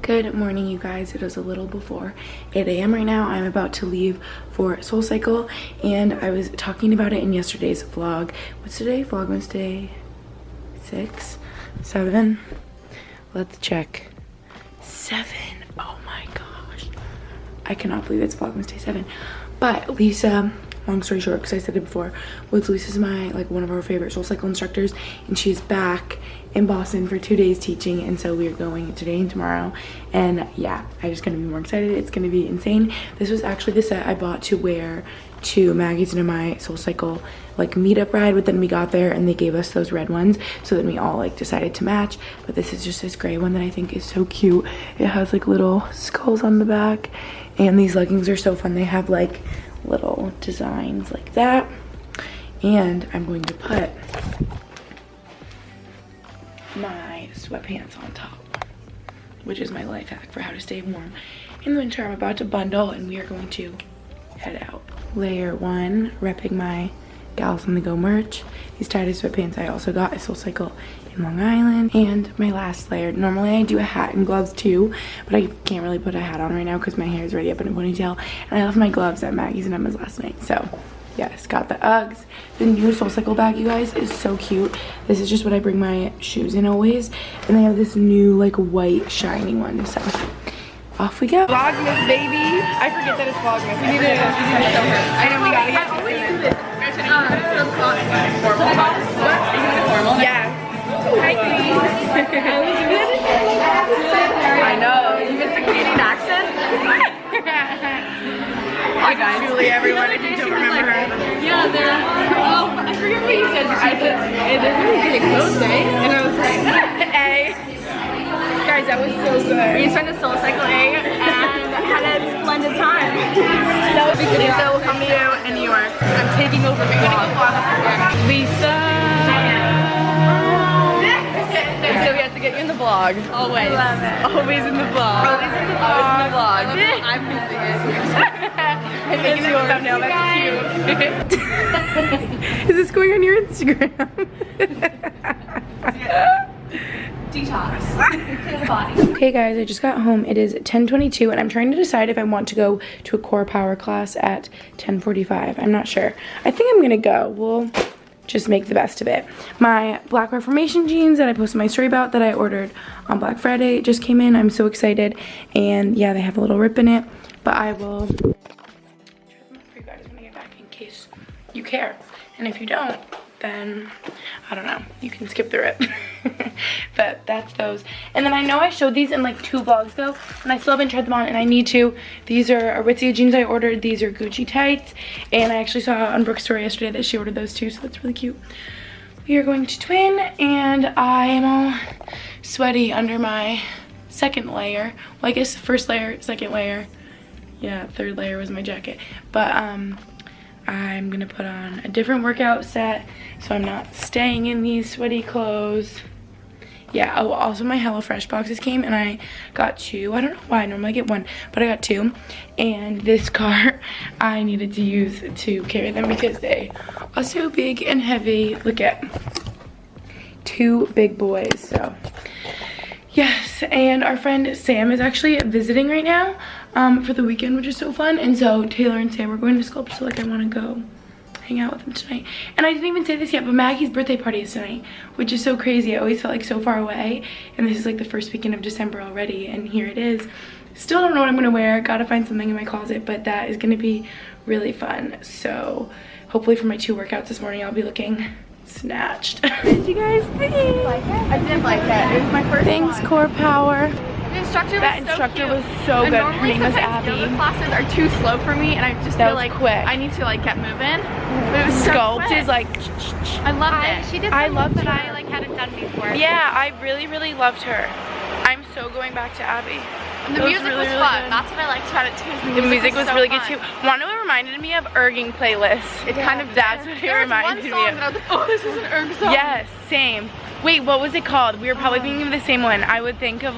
Good morning, you guys. It is a little before 8 a.m. right now. I'm about to leave for SoulCycle, and I was talking about it in yesterday's vlog. What's today? Vlogmas day 6, 7. Let's check. 7. Oh my gosh. I cannot believe it's Vlogmas day 7. But Lisa, long story short, because I said it before, Lisa's one of our favorite SoulCycle instructors, and she's back in Boston for 2 days teaching, and so we are going today and tomorrow. And yeah, I just couldn't be more excited. It's gonna be insane. This was actually the set I bought to wear to Maggie's and my SoulCycle meetup ride, but then we got there and they gave us those red ones, so then we all decided to match. But this is just this gray one that I think is so cute. It has little skulls on the back, and these leggings are so fun. They have little designs like that, and I'm going to put my sweatpants on top, which is my life hack for how to stay warm in the winter. I'm about to bundle and we are going to head out. Layer 1, repping my Gals on the Go merch. These tie-dye sweatpants I also got at SoulCycle in Long Island. And my last layer, normally I do a hat and gloves too, but I can't really put a hat on right now because my hair is already up in a ponytail, and I left my gloves at Maggie's and Emma's last night. So yes, got the Uggs. The new SoulCycle bag, you guys, is so cute. This is just what I bring my shoes in always, and they have this new white shiny one. So off we go. Vlogmas, baby. I forget that it's Vlogmas. We need to show her. I know, we gotta get to do this. Formal? Yeah. Hi, Queen. I know. You missed the Canadian accent? Hi guys. Julie, everyone, if you don't remember her. Yeah, I forget what you said. I said, hey, they're really getting close, eh? And I was like, A. Guys, that was so good. We just went to SoulCycle A and had a splendid time. That was Lisa will come to you in New York. I'm taking over the vlog. Lisa. So we have to get you in the vlog. Always. Love it. Always in the vlog. Always in the vlog. Always in the vlog. I'm using it. I'm making it a thumbnail. That's cute. Is this going on your Instagram? Detox. Okay guys, I just got home. It is 10:22 and I'm trying to decide if I want to go to a core power class at 10:45. I'm not sure. I think I'm gonna go. We'll just make the best of it. My Black Reformation jeans that I posted my story about that I ordered on Black Friday just came in. I'm so excited, and yeah, they have a little rip in it, but I will try them on for you guys when I get back in case you care, and if you don't, then I don't know, you can skip through it. But that's those. And then I know I showed these in 2 vlogs ago, and I still haven't tried them on, and I need to. These are Aritzia jeans I ordered. These are Gucci tights, and I actually saw on Brooke's story yesterday that she ordered those too, so that's really cute. We are going to twin, and I am all sweaty under my second layer. Well, I guess first layer, second layer. Yeah, third layer was my jacket. But I'm gonna put on a different workout set so I'm not staying in these sweaty clothes. Yeah, oh, also my HelloFresh boxes came and I got 2. I don't know why, I normally get 1, but I got 2. And this car I needed to use to carry them because they are so big and heavy. Look at 2 big boys, so yes. And our friend Sam is actually visiting right now for the weekend, which is so fun. And so Taylor and Sam are going to Sculpt, so I want to go hang out with them tonight. And I didn't even say this yet, but Maggie's birthday party is tonight, which is so crazy. I always felt so far away, and this is the first weekend of December already, and here it is. Still don't know what I'm gonna wear. Gotta find something in my closet, but that is gonna be really fun. So hopefully for my 2 workouts this morning, I'll be looking snatched. What did you guys think? I did like that. It was my first Thanks, one. Core Power. The instructor was so good. Her name was Abby. Yoga classes are too slow for me, and I just feel like quick. I need to get moving. But it was Sculpt so is I loved it. She did I loved that her. I hadn't done before. Yeah, I really loved her. I'm so going back to Abby. And the music was fun. That's what I liked about it too. The music was so really fun. good too. Want to know what reminded me of? Erging playlists. It kind of That's what it reminded me of. And I was like, oh, this is an erg song. Yes, same. Wait, what was it called? We were probably thinking of the same one. I would think of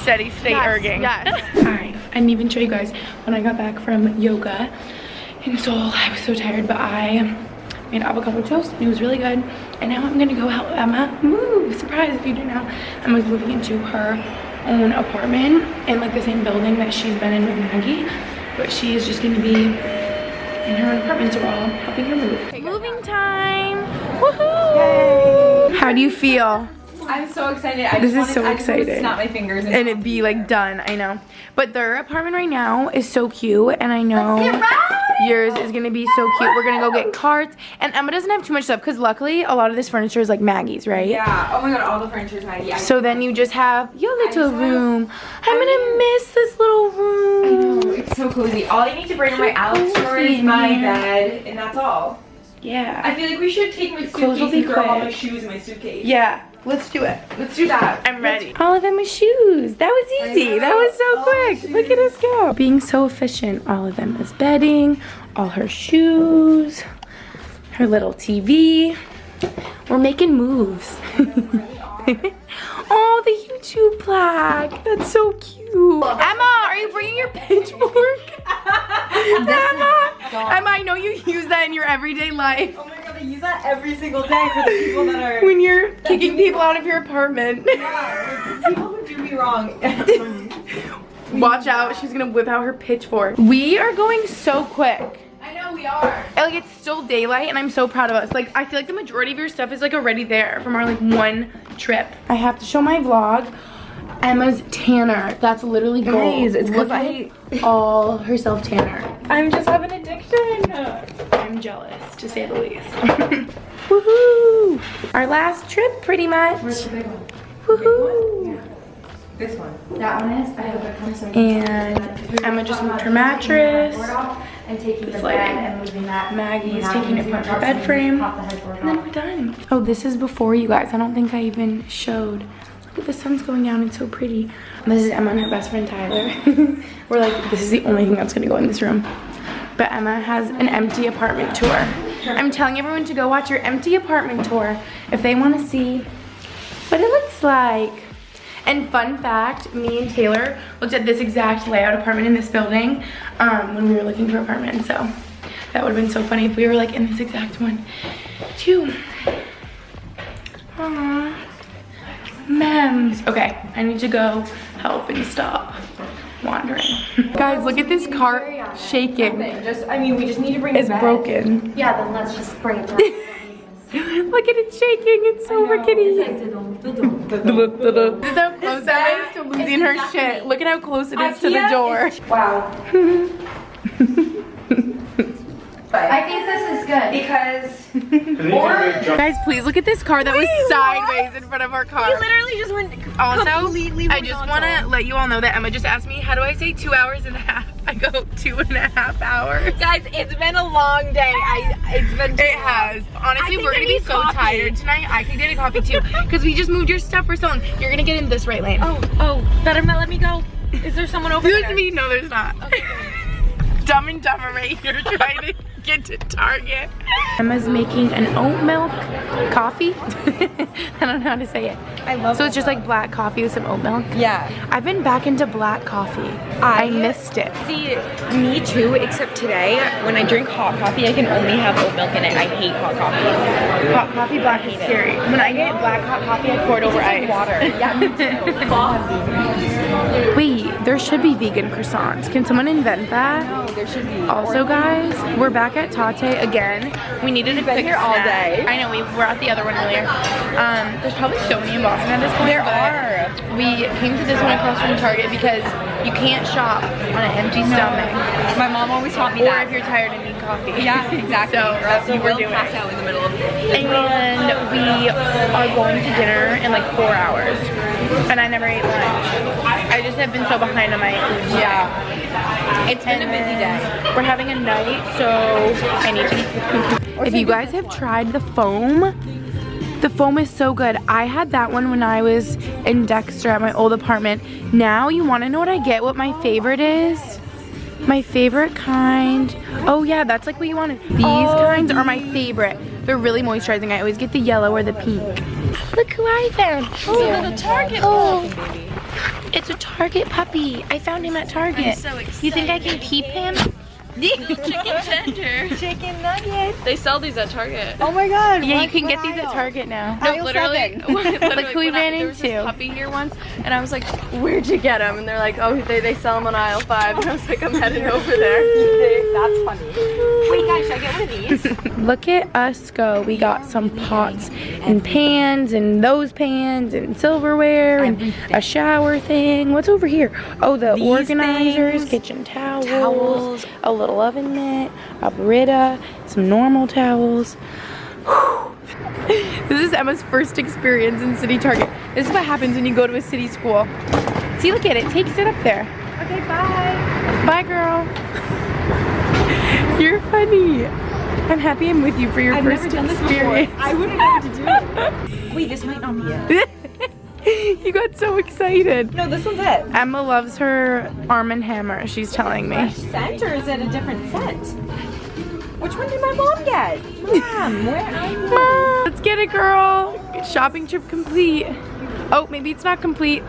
Steady State Erging. Yes. Alright, I didn't even show you guys when I got back from yoga in Seoul. I was so tired, but I made avocado toast and it was really good. And now I'm gonna go help Emma move. Surprise if you do know. Emma's moving into her own apartment in like the same building that she's been in with Maggie, but she is just gonna be in her own apartment, so we're all helping her move. Okay, moving time! Woohoo! Yay. How do you feel? I'm so excited. This is so exciting. Snap my fingers and it be like done. I know. But their apartment right now is so cute, and I know yours is gonna be so cute. We're gonna go get carts, and Emma doesn't have too much stuff because luckily a lot of this furniture is like Maggie's, right? Yeah. Oh my god, all the furniture is Maggie. So then you just have your little room. I'm gonna miss this little room. I know, it's so cozy. All I need to bring in my Alex drawer is my bed, and that's all. Yeah. I feel like we should take my Clothes will suitcase be and throw all quick. my shoes in my suitcase. Yeah. Let's do it. Let's do that. I'm ready. All of them with shoes. That was easy. That was so quick. Look at us go. Being so efficient. All of them is bedding, all her shoes, her little TV. We're making moves. Oh, the YouTube plaque. That's so cute. Emma, are you bringing your pitchfork? Emma, I know you use that in your everyday life. Oh my god, I use that every single day for the people that are... When you're kicking people out of your apartment. Yeah, people who do me wrong. Watch out, she's gonna whip out her pitchfork. We are going so quick. I know we are. And, like, it's still daylight and I'm so proud of us. Like, I feel like the majority of your stuff is like already there from our like one trip. I have to show my vlog. Emma's tanner. That's literally gold. Guys, it's Look because at all her self tanner. I'm just have an addiction. I'm jealous, to say the least. Woohoo! Our last trip, pretty much. Where's the big one? Woohoo! This one. That one is. I hope it comes in. And Emma just moved her mattress. And taking the It's bed lighting. and moving that. Maggie's taking it from her bed frame. And then we're done. Oh, this is before you guys. I don't think I even showed. Look at the sun's going down. It's so pretty. This is Emma and her best friend Tyler. We're like, this is the only thing that's gonna go in this room. But Emma has an empty apartment tour. I'm telling everyone to go watch your empty apartment tour if they want to see what it looks like. And fun fact, me and Taylor looked at this exact layout apartment in this building when we were looking for apartments. So that would have been so funny if we were like in this exact one too. Aww. Mems. Okay, I need to go help and stop wandering. Guys, look at this cart shaking. Just, I mean, we just need to bring It's it back. broken. Yeah, then let's just bring it down. Look at it shaking. It's so rickety. This is how close Emma is to losing her shit. Look at how close it is to the door. Wow. I think this is good. Because Guys, please look at this car that was sideways in front of our car. we literally just went Also, completely I just want to let you all know that Emma just asked me, how do I say 2 hours and a half? I go 2.5 hours. Guys, it's been a long day. It's been too It long. has. Honestly, think we're I gonna be need so coffee. tired tonight. I could get a coffee too, because we just moved your stuff for so long. You're gonna get in this right lane. Oh, better not let me go. Is there someone over Excuse there? me, no, there's not. Okay, Dumb and Dumber right here trying to get to Target. Emma's making an oat milk coffee. I don't know how to say it. I love So it's just like black coffee with some oat milk. Yeah. I've been back into black coffee. I missed it. See, me too, except today, when I drink hot coffee, I can only have oat milk in it. I hate hot coffee. Hot coffee black is scary. When I get black hot coffee, I pour it over ice. Water. Yeah, me too. Wait, there should be vegan croissants. Can someone invent that? No, there should be. Also, guys, we're back at Tate again. We needed a quick here all snack. day. I know, we were at the other one earlier. There's probably so many in Boston at this point. There but are. We came to this one across from Target because you can't shop on an empty stomach. My mom always taught me Or that. if you're tired and need coffee. Yeah, exactly. So that's what we're doing. Pass out in the middle of the day. And we are going to dinner in like 4 hours. And I never ate lunch. I just have been so behind on my food. Yeah. It's been a busy day. We're having a night, so I need to eat food. If you guys have tried the foam is so good. I had that one when I was in Dexter at my old apartment. Now you want to know what I get, what my favorite is? My favorite kind. Oh yeah, that's like what you wanted. These kinds are my favorite. They're really moisturizing. I always get the yellow or the pink. Look who I found. Oh, a Target puppy, it's a Target puppy. I found him at Target. I'm so excited. You think I can keep him? Chicken tender. Chicken nuggets. They sell these at Target. Oh my god. Yeah, you can get these at Target now. No, literally, Like who we ran there was this into. puppy here once, and I was like, "Where'd you get them?" And they're like, "Oh, they sell them on aisle 5." And I was like, "I'm headed over there." That's funny. Wait guys, should I get one of these? Look at us go. We got some pots and pans and those pans and silverware and a shower thing. What's over here? Oh, the These organizers, things. kitchen towels, a little oven mitt, a Brita, some normal towels. Whew. This is Emma's first experience in City Target. This is what happens when you go to a city school. See, look at it. Take sit up there. Okay, bye. Bye, girl. You're funny. I'm happy I'm with you for your first experience. I wouldn't know what to do. Wait, this might not be it. You got so excited. No, this one's it. Emma loves her Arm & Hammer, she's telling me. Fresh scent, or is it a different scent? Which one did my mom get? Mom, where are you? Mom, let's get it, girl. Shopping trip complete. Oh, maybe it's not complete.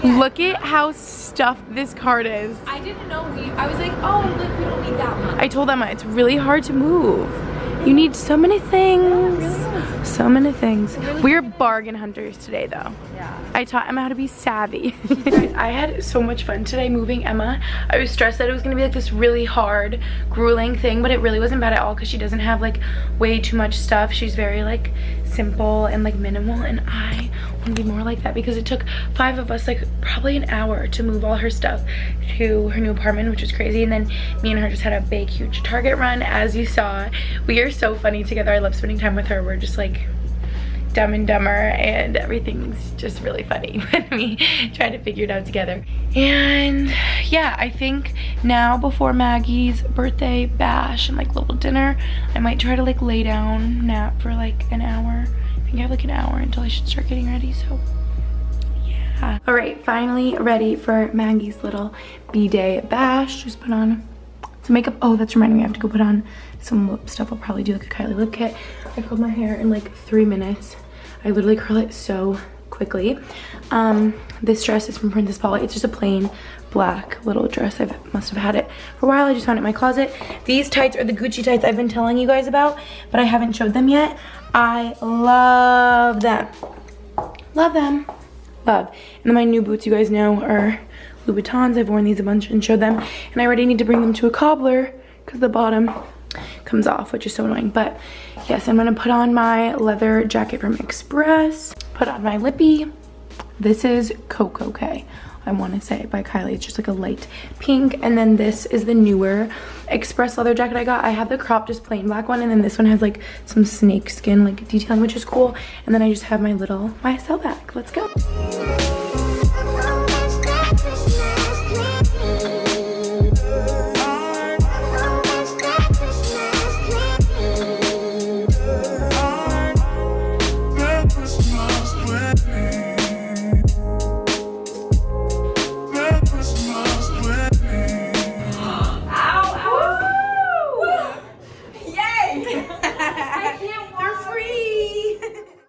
Look at how stuffed this cart is. I didn't know I was like, oh, look, we don't need that one. I told Emma it's really hard to move. You need so many things. So many things. We're bargain hunters today though. Yeah. I taught Emma how to be savvy. I had so much fun today moving Emma. I was stressed that it was gonna be like this really hard, grueling thing, but it really wasn't bad at all because she doesn't have like way too much stuff. She's very like simple and like minimal, and I want to be more like that because it took 5 of us like probably an hour to move all her stuff to her new apartment, which was crazy. And then me and her just had a big huge Target run, as you saw. We are so funny together. I love spending time with her. We're just like Dumb and Dumber, and everything's just really funny when we try to figure it out together. And yeah, I think now before Maggie's birthday bash and like little dinner, I might try to like lay down, nap for like an hour. I think I have like an hour until I should start getting ready, so yeah. All right, finally ready for Maggie's little B-day bash. Just put on some makeup. Oh, that's reminding me, I have to go put on some lip stuff. I'll probably do like a Kylie lip kit. I curled my hair in like 3 minutes. I literally curl it so quickly. This dress is from Princess Polly. It's just a plain black little dress. I must have had it for a while. I just found it in my closet. These tights are the Gucci tights I've been telling you guys about, but I haven't showed them yet. I love them. Love them. Love. And then my new boots, you guys know, are Louboutins. I've worn these a bunch and showed them, and I already need to bring them to a cobbler because the bottom comes off, which is so annoying. But yes, I'm gonna put on my leather jacket from Express, put on my lippy. This is Coco K, I want to say, by Kylie. It's just like a light pink. And then this is the newer Express leather jacket I got. I have the crop, just plain black one, and then this one has like some snake skin like detailing, which is cool. And then I just have my little YSL bag. Let's go.